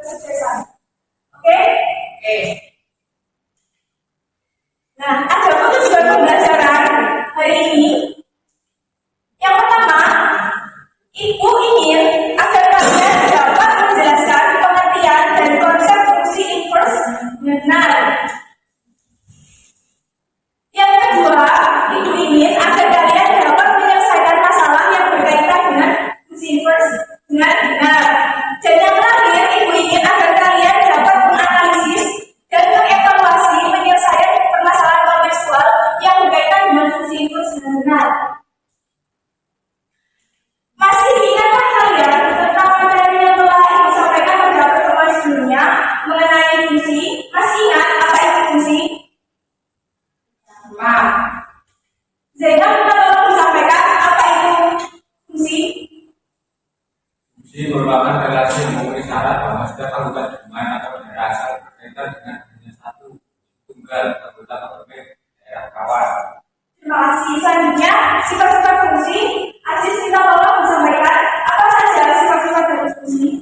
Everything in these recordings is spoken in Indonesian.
kesuksesan. Oke? Oke. Nah, ada tujuan pembelajaran hari ini. Yang pertama, Ibu ingin agar kalian dapat menjelaskan pengertian dari konsep fungsi inverse benar. Yang kedua, Ibu ingin agar kalian dapat menyelesaikan masalah yang berkaitan dengan fungsi inverse dengan benar. Dan yang terakhir, Ibu ingin agar kalian dapat menganalisis dan mengevaluasi penyelesaian permasalahan kontekstual yang berkaitan dengan fungsi inverse dengan benar. Masih ingatkah kalian tentang materi yang telah Ibu sampaikan pada pertemuan sebelumnya mengenai fungsi? Masih ingat apa itu fungsi? Zainab, kita tolong disampaikan apa itu fungsi? Fungsi merupakan relasi yang memenuhi syarat bahwa setiap anggota domain atau daerah asal berkaitan dengan hanya satu tunggal anggota terbaik daerah kawan. Terima kasih. Selanjutnya, sifat-sifat fungsi. Aziz, kita tolong disampaikan apa saja sifat-sifat dari fungsi?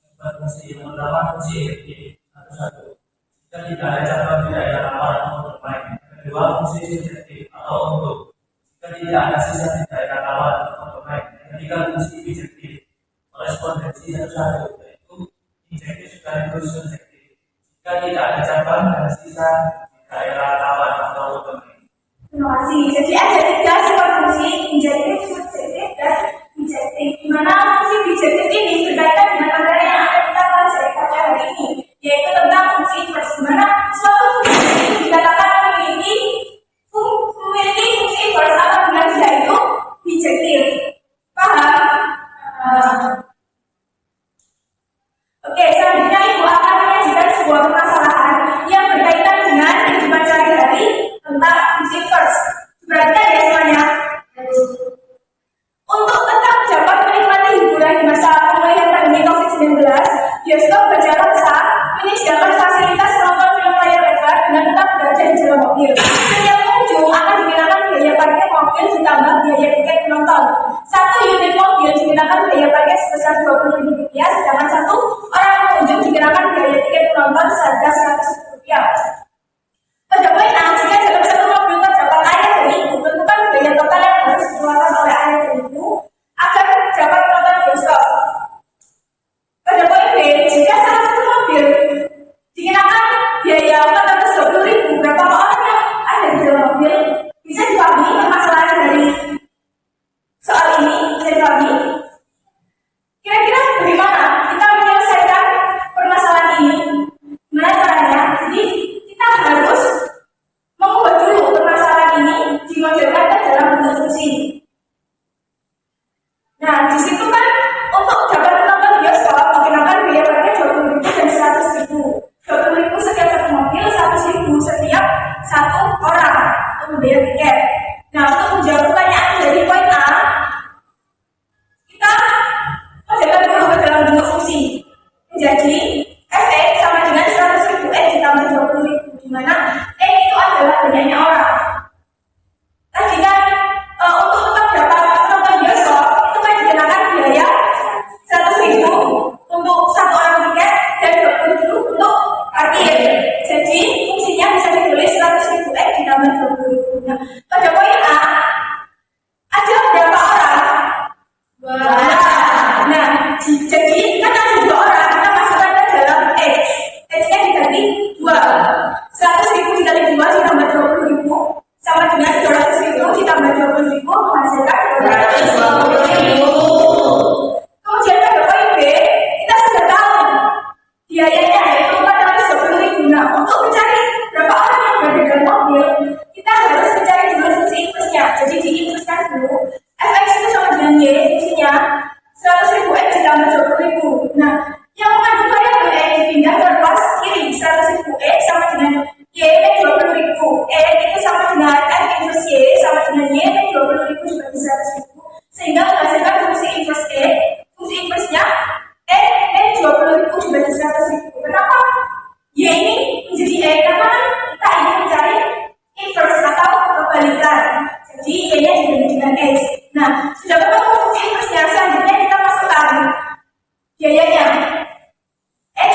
Sifat fungsi yang pertama fungsi efektif. Satu. Jika tidak ada cabang di daerah kawan atau domain. Kedua, fungsi subjektif atau untuk. Jika tidak ada sisa di daerah kawan atau domain. Ketiga, fungsi objektif. Korespondensi satu, yaitu injektif sekaligus subjektif. Jika tidak ada cabang dan sisa di daerah kawan atau domain. Terima kasih. Jadi ada tiga sifat fungsi, injektif, subjektif, dan bijektif. Di mana fungsi bijektif ini berkaitan dengan materi yang akan kita pelajari pada hari ini, yaitu tentang fungsi inverse. Di mana suatu fungsi ini dikatakan memiliki fungsi inverse apabila dia itu bijektif. Paham? Oke, selanjutnya Ibu akan menyajikan sebuah permasalahan yang berkaitan dengan kehidupan sehari-hari tentang fungsi inverse. Perhatikan ya semuanya. Untuk tetap dapat menikmati hiburan di masa pemulihan pandemi COVID-19, bioskop berjalan sah menyediakan fasilitas menonton film layar lebar dengan tetap berada di dalam mobil. Setiap pengunjung akan dikenakan biaya parkir mobil ditambah biaya tiket penonton. Satu unit mobil dikenakan biaya parkir sebesar Rp20.000, sedangkan satu orang pengunjung dikenakan biaya tiket penonton seharga Rp100.000. Pada poin A, jika dalam satu mobil terdapat ayah dan ibu, tentukan biaya total yang harus dikeluarkan oleh ayah dan ibu agar dapat menonton bioskop. Pada poin B, jika salah satu mobil dikenakan biaya Rp420.000, berapa orang yang ada di dalam mobil? Bisa dipahami permasalahan dari soal ini? Bisa dipahami? Kira-kira bagaimana kita menyelesaikan permasalahan ini? Gimana caranya? Jadi kita harus mengubah dulu permasalahan ini dimodelkan ke dalam bentuk fungsi. Nah, di situ kan untuk dapat menonton bioskop dikenakan biaya parkir Rp20.000 dan Rp100.000. Rp20.000 setiap satu mobil, Rp100.000 setiap satu orang untuk membayar tiket. Nah, untuk menjawab pertanyaan dari poin A, kita modelkan dulu ke dalam bentuk fungsi. Menjadi Fx sama dengan Rp100.000 ditambah Rp20.000, di mana itu adalah banyaknya orang. Tadi kan untuk tetap dapat menonton bioskop itu kan dikenakan biaya Rp100.000 untuk satu orang tiket dan Rp20.000 untuk parkir. Jadi fungsinya bisa ditulis Rp100.000 ditambah Rp20.000. Nah, pada poin A ada berapa orang? Nah, jadi kan ada 2 orang, kita masukkan ke dalam X. X-nya diganti 2. 100.000 dikali 2 ditambah 20.000 sama dengan 200.000 ditambah 20.000 menghasilkan 220.000. Kemudian pada poin B, kita sudah tahu biayanya yaitu 420.000. Nah, untuk mencari berapa orang yang berada dalam mobil, kita harus mencari dulu fungsi inverse-nya. Jadi diinverskan dulu. Fx itu sama dengan Y, fungsinya 100.000 X ditambah 20.000. Nah, yang mengandung variabel X dipindah ke ruas kiri. 100.000 X sama dengan Y 20.000. Itu sama dengan F inverse Y sama dengan Y 20.000 dibagi 100.000. Sehingga menghasilkan fungsi inverse E. Fungsi inverse-nya E 20.000 dibagi 100.000. Kenapa Y ini menjadi E? Karena kita ingin mencari inverse atau kebalikan. Jadi Y-nya diganti dengan X. Nah, sudah ketemu fungsi inverse-nya, selanjutnya kita masukkan biayanya. X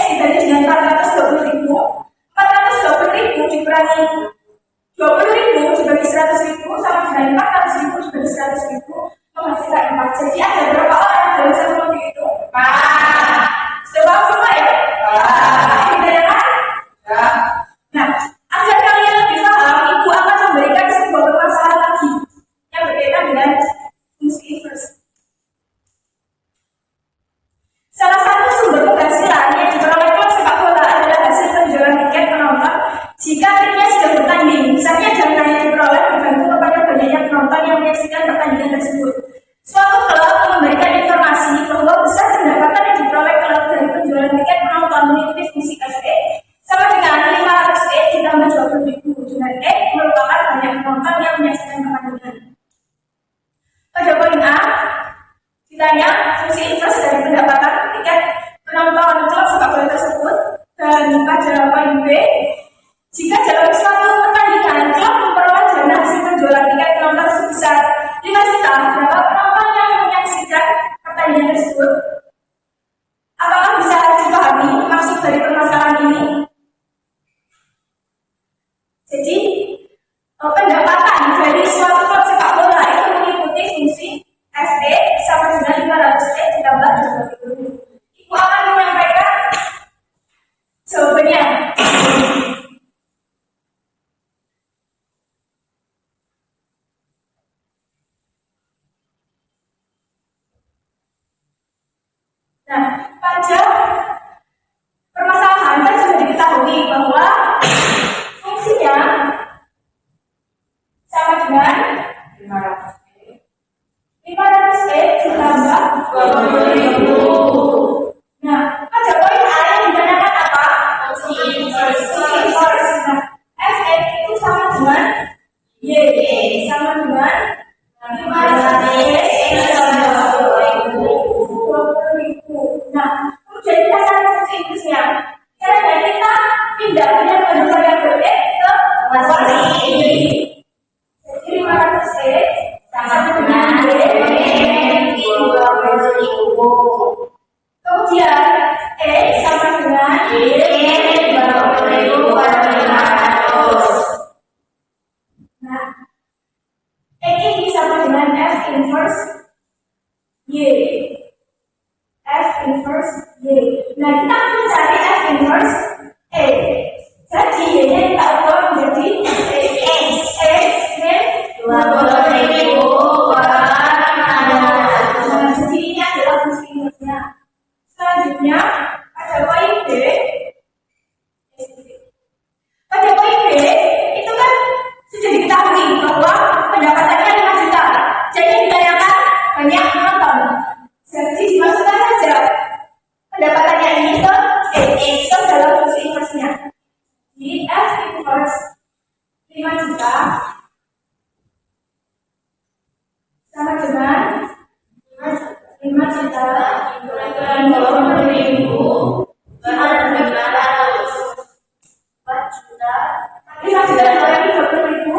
230.000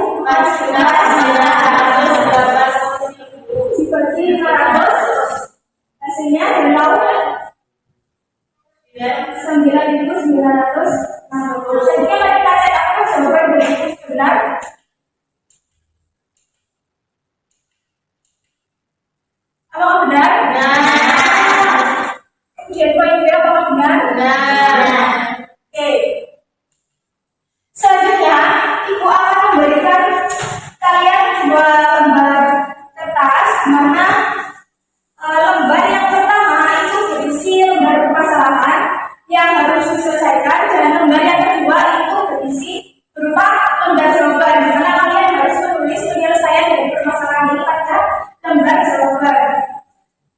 dibagi 500, hasilnya adalah 9.960. Selanjutnya mari kita cek apakah jawaban dari itu benar. Apakah benar? Kemudian poin B, apakah benar? Oke. Selanjutnya, Ibu akan memberikan kalian dua lembar kertas, mana lembar yang pertama itu berisi lembar permasalahan yang harus diselesaikan, dan lembar yang kedua itu berisi berupa lembar jawaban, di mana kalian harus menulis penyelesaian dari permasalahan ini pada lembar jawaban.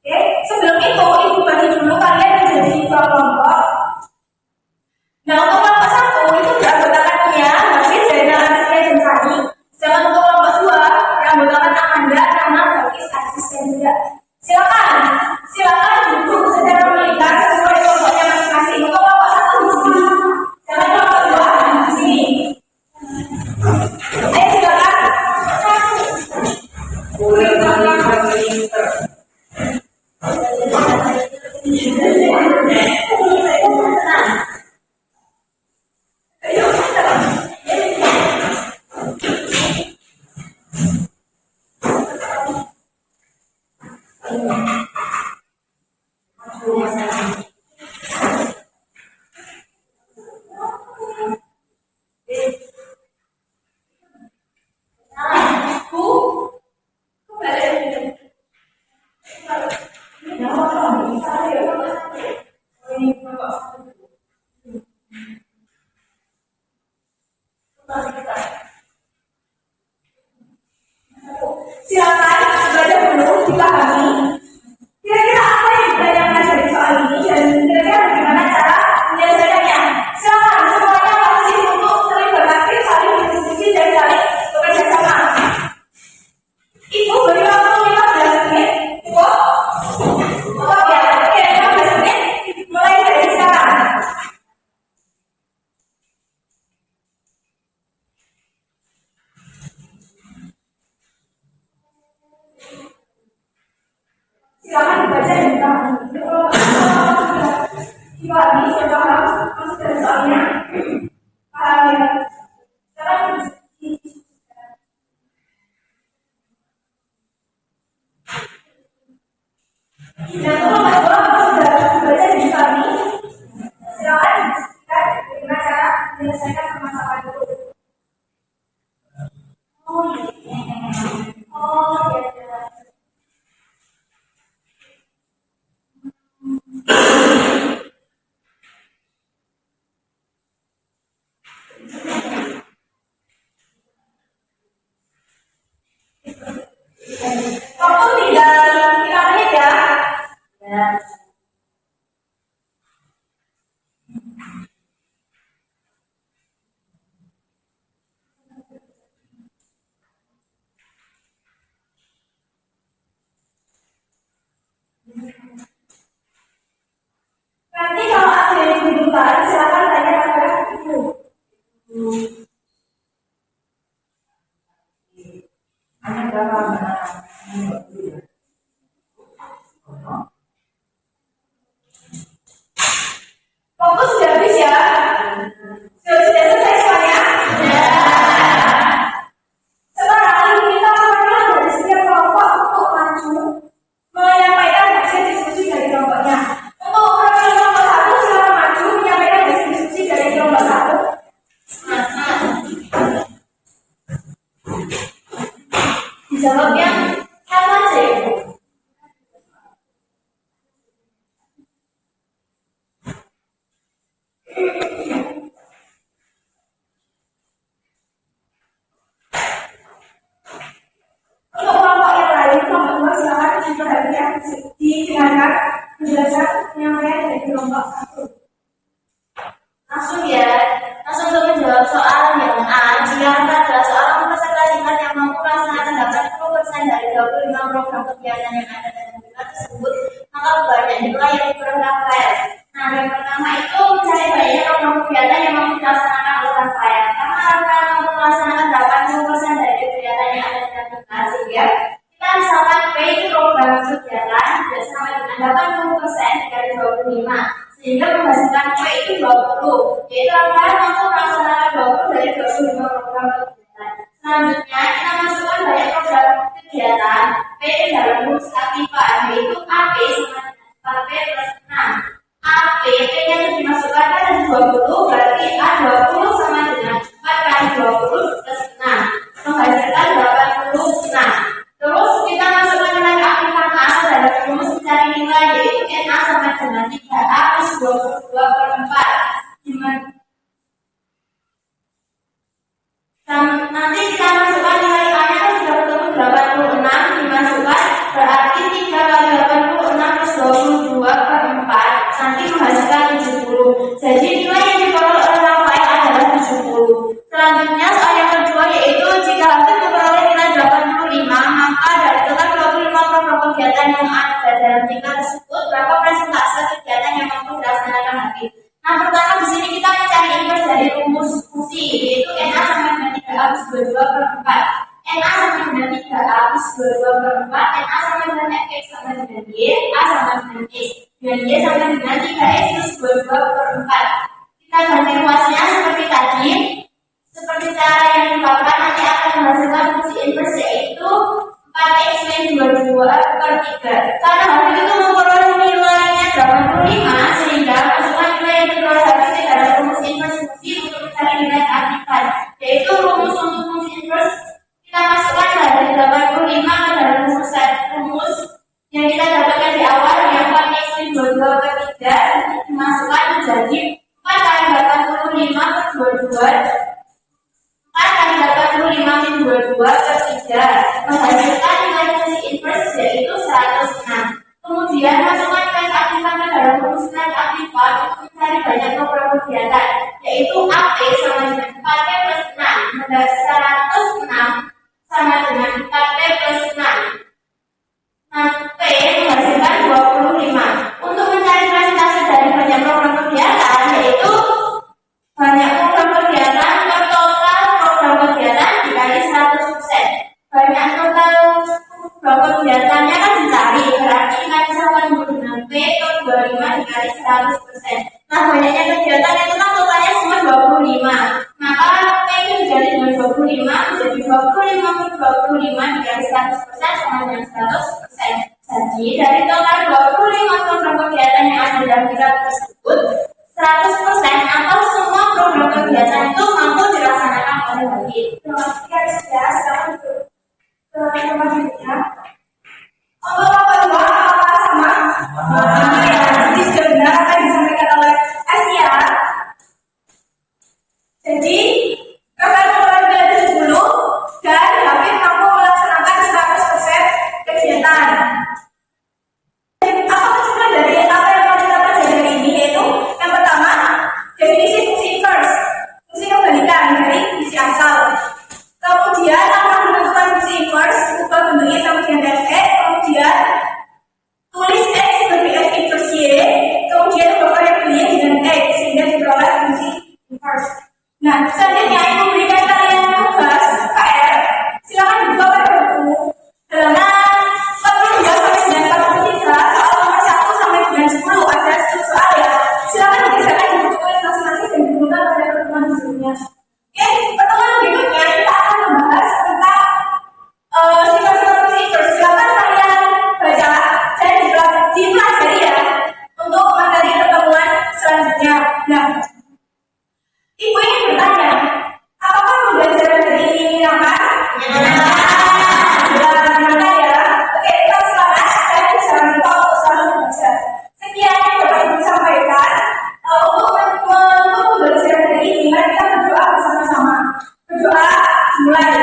Oke, sebelum itu Ibu bagi dulu kalian menjadi dua kelompok. Nah, untuk kelompok satu itu beranggotakan Mia, David, Zainal, Asia, dan Fani. Sedangkan untuk kelompok dua beranggotakan Amanda, Rama, Bakis, Aziz, dan Yuda. Silakan duduk secara melingkar sesuai kelompoknya masing-masing. Untuk kelompok satu di sini, sedangkan kelompok dua di sini. Ayo silakan. Silakan baca dulu, dipahami. Kira-kira apa yang ditanyakan dari soal ini dan kira-kira bagaimana cara menyelesaikannya. Silakan semuanya masih untuk terlibat aktif, saling berdiskusi dan saling bekerja sama. Ibu beri waktu 15 menit. Ibu, ya, oke, 15 menit. Mulai dari sekarang. Silakan dibaca dan dipahami. Dipahami, sudah paham maksud dari soalnya. Paham ya? Sekarang diskusikan. Dan untuk kedua, sudah dibaca dan dipahami. Silakan diskusikan bagaimana cara menyelesaikan permasalahan itu. Oh ya. Waktu tinggal 5 menit ya. P itu 20, yaitu rangkaian mampu melaksanakan 20 dari 25 program kegiatan. Selanjutnya kita masukkan banyak program kegiatan P dalam rumus aktifan, yaitu AP sama dengan 4P plus 6. AP P-nya dimasukkan pada 20, berarti A20 sama dengan 4 kali 20 plus 6, menghasilkan 86. Terus kita masukkan nilai aktifan A dalam rumus mencari nilai, yaitu NA sama dengan 3A plus 22/4. Gimana? Nanti kita masukkan nilai A-nya kan sudah ketemu 86, dimasukkan berarti 3 kali 86 plus 22/4 nanti menghasilkan 70. Jadi nilai yang diperoleh oleh Rafael adalah 70. Selanjutnya soal yang kedua, yaitu jika hasil memperoleh nilai 85, maka dari total 25 program kegiatan yang ada dalam tingkat tersebut, berapa persentase kegiatan yang mampu dilaksanakan hakim? Nah, pertama di sini kita mencari inverse dari rumus fungsi, yaitu NA sama dengan 3A plus 22/4. NA sama dengan 3A plus 22/4, NA sama dengan Fx sama dengan Y, A sama dengan X, dan Y sama dengan 3X plus 22/4. Kita ganti ruasnya seperti tadi. Seperti cara yang dipakai nanti akan menghasilkan fungsi inverse, yaitu 4x min 22/3. Karena hasil itu memperoleh nilainya 85, sehingga masukkan nilai yang diperoleh hasil dalam rumus inverse fungsi untuk mencari nilai keaktifan, yaitu rumus untuk fungsi inverse kita masukkan dari 85 ke dalam rumus yang kita dapatkan di awal, yang 4x min 22/3 dimasukkan menjadi 4 kali 85 per 22. 4 kali 85 min 22/3 menghasilkan nilai fungsi inverse, yaitu 106. Kemudian masukkan nilai keaktifan ke dalam rumus nilai keaktifan untuk mencari banyak program kegiatan, yaitu AP sama dengan 4P plus 6, maka 106 sama dengan 4P plus 6. Nah, P menghasilkan 25. Untuk mencari presentasi dari banyak program kegiatan, yaitu banyak program kegiatan per total program kegiatan dikali 100%. Banyak total program kegiatannya kan dicari, berarti kita bisa menyebut dengan P per 25 dikali 100%. Nah, banyaknya kegiatan itu kan totalnya semua 25. Maka P itu dikali dengan 25 menjadi 25 per 25 dikali 100% sama dengan 100%. Jadi dari total 25 program kegiatan yang ada dalam tingkat tersebut, 100% atau semua program kegiatan itu mampu dilaksanakan oleh hakim. Terima kasih sudah. Sekarang untuk tempat berikutnya. Untuk apa dua apa sama? Jadi sudah benar apa yang disampaikan oleh Asia. Jadi kakak memperoleh 70 dan hakim mampu melaksanakan 100% kegiatan. Apa kesimpulan dari apa yang telah kita pelajari ini, yaitu yang pertama definisi fungsi inverse, fungsi kebalikan dari fungsi asal. Kemudian akan menentukan fungsi inverse, ubah bentuknya sama dengan Fx, kemudian tulis X sebagai F inverse Y, kemudian ubah variabelnya dengan X sehingga diperoleh fungsi inverse. Nah, selanjutnya yang memberikan kalian tugas PR, silakan dibuka pada buku halaman 42 sampai dengan 43, soal nomor 1 sampai dengan 10 ada 10 soal ya. Silakan dikerjakan di buku masing-masing dan dibuka pada pertemuan berikutnya. Oke, pertemuan berikutnya kita akan membahas tentang sifat-sifat fungsi inverse. Silakan kalian baca dan dipelajari ya untuk materi pertemuan selanjutnya. Nah, Ibu ingin bertanya, apakah pembelajaran hari ini menyenangkan? Menyenangkan ya. Oke, kita semangat dan jangan lupa untuk selalu belajar. Sekian yang dapat Ibu sampaikan. Untuk pembelajaran hari ini, mari kita berdoa bersama-sama. Berdoa mulai.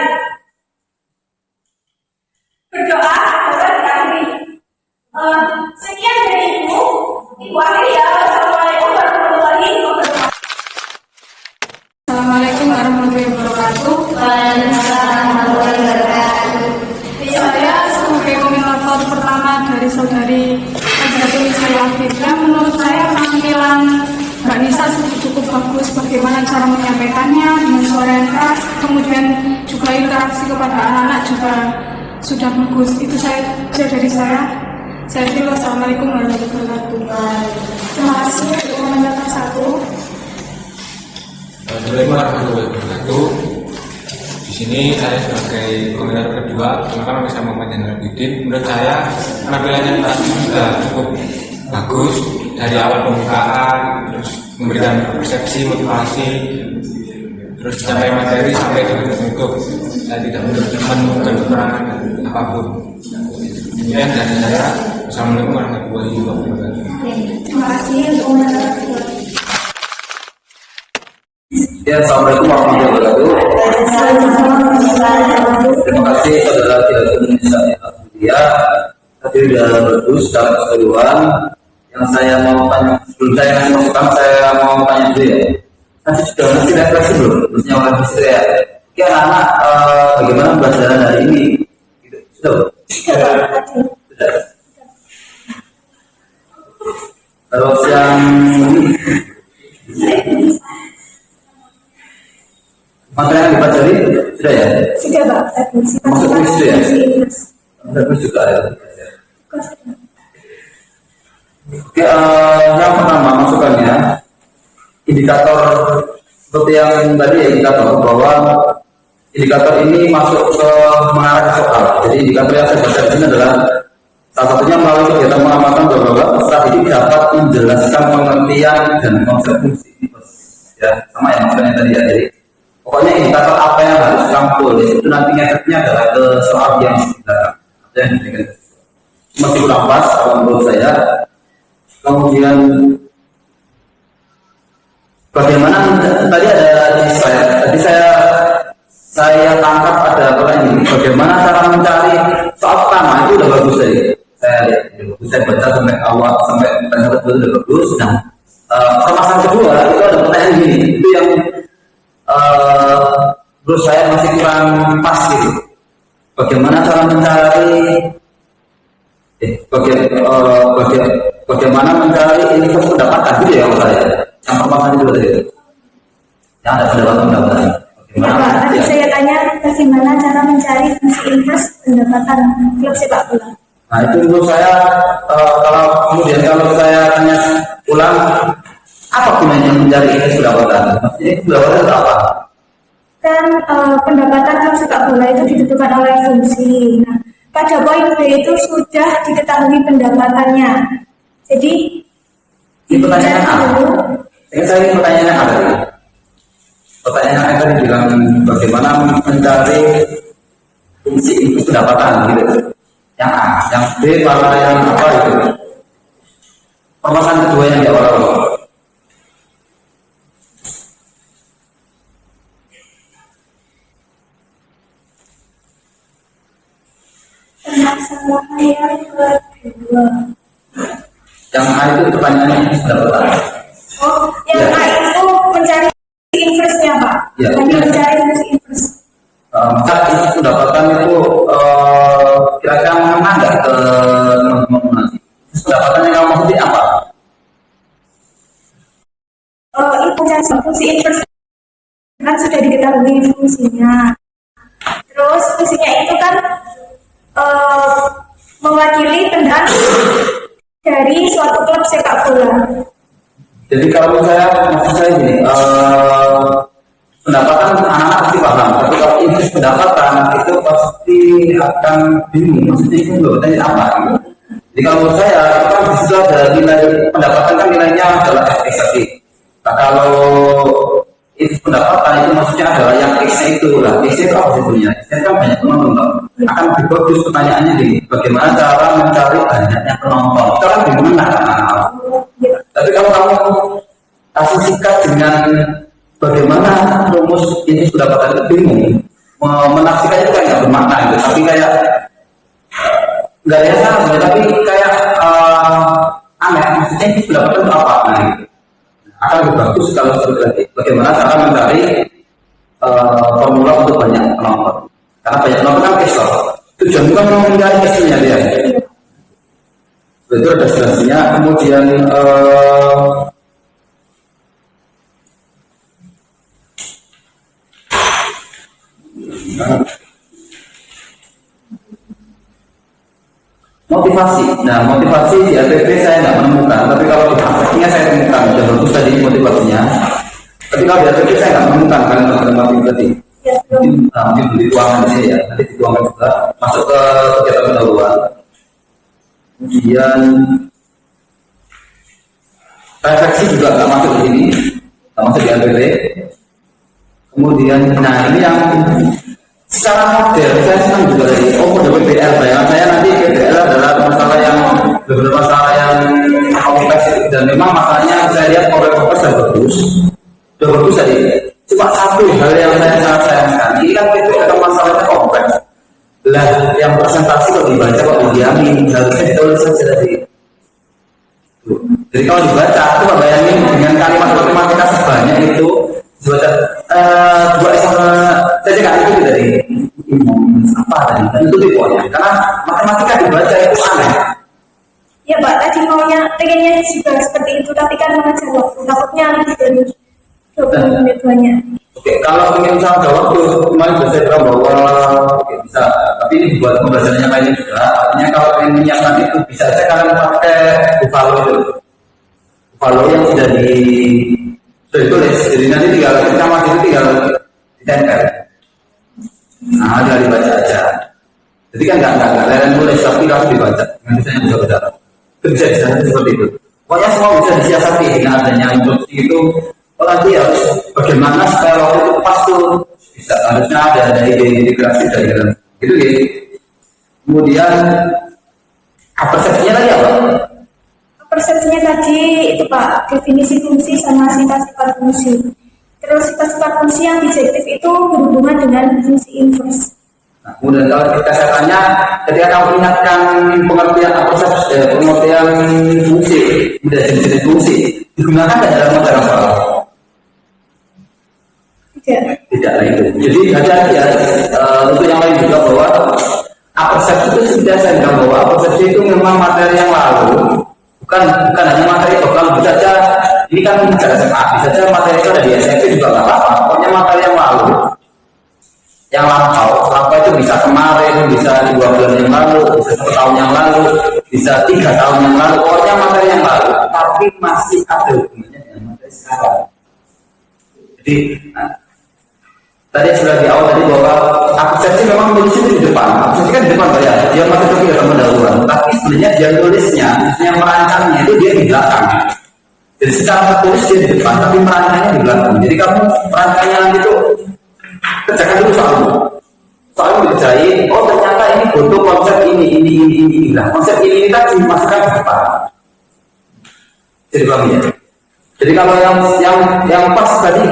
Berdoa diakhiri. Sekian dari Ibu. Ibu akhiri ya. Wassalamualaikum warahmatullahi wabarakatuh. Assalamualaikum warahmatullahi wabarakatuh. Waalaikumsalam warahmatullahi wabarakatuh. Saya sebagai komentator pertama dari saudari Fadlatul Isaya Afifah, menurut saya penampilan Mbak Nisa cukup bagus. Bagaimana cara menyampaikannya dengan suara yang keras, kemudian juga interaksi kepada anak-anak juga sudah bagus. Itu saja dari saya. Saya kira wassalamualaikum warahmatullahi wabarakatuh. Terima kasih. komentator 1. Assalamualaikum warahmatullahi wabarakatuh. Di sini saya sebagai komentator kedua, teman-teman bisa Muhammad Abidin. Menurut saya penampilannya tadi sudah cukup bagus dari awal pembukaan, terus memberikan persepsi, motivasi, terus sampai materi sampai ke penutup. Saya tidak menemukan kekurangan apapun. Kemudian dari saya, Assalamualaikum warahmatullahi wabarakatuh. Terima kasih untuk komentator kedua. Ya, Assalamualaikum warahmatullahi wabarakatuh. Terima kasih saudara tidak Indonesia ya. Tadi sudah bagus secara keseluruhan. Yang saya mau tanya sebelum saya ngasih masukan, saya mau tanya dulu ya. Nanti sudah ngasih refleksi belum? Maksudnya oleh istri ya. Oke, anak bagaimana pembelajaran hari ini? Sudah. Sudah. Terus yang materi yang dipelajari sudah ya? Sudah Pak, tadi Masuk kuis itu ya? Bagus juga ya. Oke, yang pertama masukannya indikator seperti yang tadi ya, indikator bahwa indikator ini masuk ke mengarah ke soal. Jadi indikator yang saya baca di sini adalah salah satunya melalui kegiatan pengamatan bahwa peserta didik dapat menjelaskan pengertian dan konsep fungsi. Ya, sama yang maksudnya tadi ya. Jadi pokoknya indikator apa yang harus kamu itu nanti efeknya adalah ke soal yang sebenarnya. Masih kurang pas kalau menurut saya. Kemudian bagaimana tadi ada di slide, tadi saya tangkap ada pertanyaan ini, bagaimana cara mencari soal pertama itu udah bagus tadi. Saya baca sampai awal sampai pendapat itu udah bagus. Nah, permasalahan kedua itu ada pertanyaan gini, itu yang menurut saya masih kurang pas gitu. Bagaimana cara mencari bagaimana mencari info pendapatan gitu ya menurut saya. Yang permasalahan itu tadi. Yang ada pendapatan. Ya Pak, tadi saya tanya bagaimana cara mencari fungsi invest pendapatan klub sepak bola. Nah itu menurut saya kalau saya tanya ulang, apa gunanya mencari info pendapatan? Maksudnya itu pendapatan itu apa? Kan pendapatan klub sepak bola itu ditentukan oleh fungsi. Nah, pada poin B itu sudah diketahui pendapatannya. Jadi Ini pertanyaan apa? Saya ingin pertanyaan apa tadi? Pertanyaan yang tadi bilang bagaimana mencari fungsi info pendapatan gitu. Yang A, yang B malah yang apa itu? Permasalahan kedua yang di awal-awal. permasalahan yang kedua. Yang A itu pertanyaannya pendapatan. Oh, yang A itu mencari investnya Pak. Ya. Hanya mencari fungsi invest. Maka info pendapatan itu kira-kira mengenai nggak ke teman-teman nanti? Pendapatan yang kamu maksudin apa? Fungsi invest kan sudah diketahui fungsinya. Terus fungsinya itu kan mewakili pendanaan dari suatu klub sepak bola. Jadi kalau maksud saya gini, pendapatan anak-anak pasti paham, tapi kalau invest pendapatan itu pasti akan bingung. Maksudnya itu tanya apa? Gitu. Jadi kalau menurut saya itu kan disitu ada nilai pendapatan kan nilainya adalah X tadi. Nah kalau invest pendapatan itu maksudnya adalah yang X-nya itu lah. X itu apa sebetulnya? X kan banyak penonton. Akan lebih bagus pertanyaannya gini, bagaimana cara mencari banyaknya penonton? Itu kan bingung lah. Tapi kalau kamu kasih sikat dengan bagaimana rumus ini pendapatan itu bingung, menafsirkan itu kan nggak bermakna gitu. Tapi kayak nggak ada yang salah, tapi kayak aneh. Maksudnya ini pendapatan itu apa? Nah, gitu. Akan lebih bagus kalau seperti bagaimana cara mencari formula untuk banyak penonton. Karena banyak penonton kan kesel. Tujuan bukan mencari keselnya dia. Itu ada jelasnya. Kemudian motivasi. Nah, motivasi di RPP saya nggak menemukan, tapi kalau di prakteknya saya temukan. Sudah bagus tadi motivasinya. Tapi kalau di RPP saya nggak menemukan kalian teman-teman tadi. Ya, Mungkin di tuangan ini ya, nanti dituangkan juga masuk ke kegiatan pendahuluan. Kemudian refleksi juga nggak masuk di sini, nggak masuk di RPP. Kemudian, nah ini yang secara model saya senang juga dari PBL. Bayangan saya nanti PBL adalah masalah yang beberapa masalah yang kompleks dan memang masalahnya saya lihat kompleks dan bagus tadi. Cuma satu hal yang saya sangat sayangkan, ini kan PBL kan masalahnya kompleks. Lah yang presentasi kalau dibaca kok diamin, harusnya ditulis saja tadi. Jadi kalau dibaca, coba bayangin dengan kalimat matematika sebanyak itu dibaca dua sama saya nggak itu dari apa tadi dan itu pokoknya karena matematika dibaca itu aneh. ya Pak, tadi pengennya juga seperti itu, tapi kan mengajar waktu, takutnya lebih dari 20 menit banyak. Oke, kalau ingin sama waktu kemarin sudah saya bilang bahwa oke, bisa, tapi ini buat pembelajaran yang lainnya juga. Artinya kalau ingin menyiapkan itu bisa saja kalian pakai Buffalo itu, Buffalo yang sudah ditulis, jadi nanti tinggal kita masih tinggal ditempel. Nah, tinggal dibaca aja. Jadi kan nggak leren nulis, tapi harus dibaca. Nanti saya bisa baca. Itu bisa disahkan seperti itu. Pokoknya semua bisa disiasati dengan adanya instruksi itu. Oh, nanti harus bagaimana supaya waktu itu pas tuh bisa harusnya ada ide integrasi dari dalam itu ya. Kemudian persepsinya tadi apa? Persepsinya tadi itu Pak, definisi fungsi sama sifat-sifat fungsi. Terus sifat-sifat fungsi yang bijektif itu berhubungan dengan fungsi inverse. Nah, kemudian kalau kita saya tanya, ketika kamu ingatkan pengertian pengertian fungsi, kemudian jenis fungsi, digunakan dalam ajaran soal? Tidak lah itu. Jadi hati-hati ya untuk yang lain juga bahwa persepsi itu sudah saya bilang bahwa persepsi itu memang materi yang lalu. Bukan hanya materi kalau bisa saja ini kan bicara SMA, bisa saja materi itu ada di SMP juga nggak apa-apa. Pokoknya materi yang lalu, yang lampau itu bisa kemarin, bisa 2 bulan yang lalu, bisa 1 tahun yang lalu, bisa 3 tahun yang lalu. Pokoknya materi yang lalu, tapi masih ada hubungannya dengan materi sekarang. Jadi tadi sudah di awal tadi bahwa persepsi memang menulis itu di depan. Persepsi kan di depan ya, dia masih kegiatan pendahuluan. Tapi sebenarnya dia nulisnya, yang merancangnya itu dia di belakang. Jadi secara tertulis dia di depan, tapi merancangnya di belakang. Jadi kamu merancangnya nanti itu kerjakan dulu soalnya dikerjain. Oh ternyata ini butuh konsep ini. Nah konsep ini tadi dimasukkan ke depan. Jadi bang ya. Jadi kalau yang pas tadi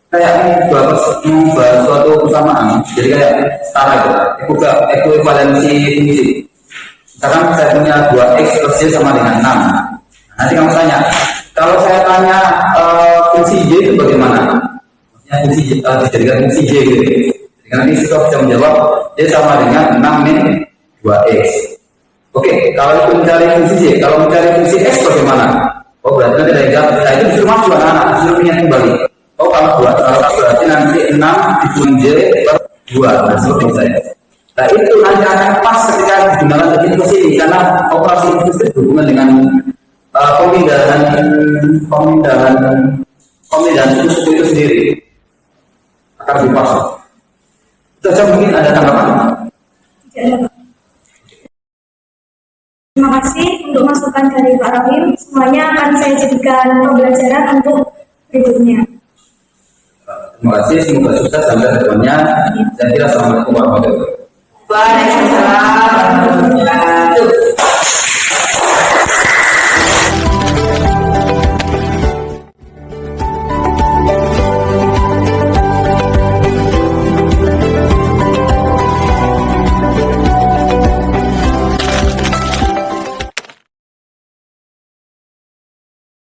kayak bahas suatu kesamaan, jadi kayak setara itu, ekuivalensi fungsi. Misalkan saya punya 2x plus y sama dengan 6. Nanti kamu tanya, kalau saya tanya fungsi y itu bagaimana? Maksudnya fungsi dijadikan fungsi y gitu. Jadi nanti kita bisa menjawab y sama dengan 6 min 2x. Oke, kalau itu mencari fungsi y, kalau mencari fungsi x bagaimana? Oh berarti nanti dari jawab, nah itu disuruh maju anak-anak, disuruh ingat kembali. Oh kalau berarti nanti 6 dikurangi J per 2. Nah seperti saya. Nah itu nanti akan pas ketika digunakan untuk ini karena operasi itu berhubungan dengan pemindahan suku itu sendiri akan lebih pas. Saja mungkin ada tanggapan. Terima kasih untuk masukan dari Pak Rahim. Semuanya akan saya jadikan pembelajaran untuk berikutnya. Terima kasih, semoga sukses sampai ke depannya. Saya kira assalamualaikum warahmatullahi wabarakatuh. Waalaikumsalam.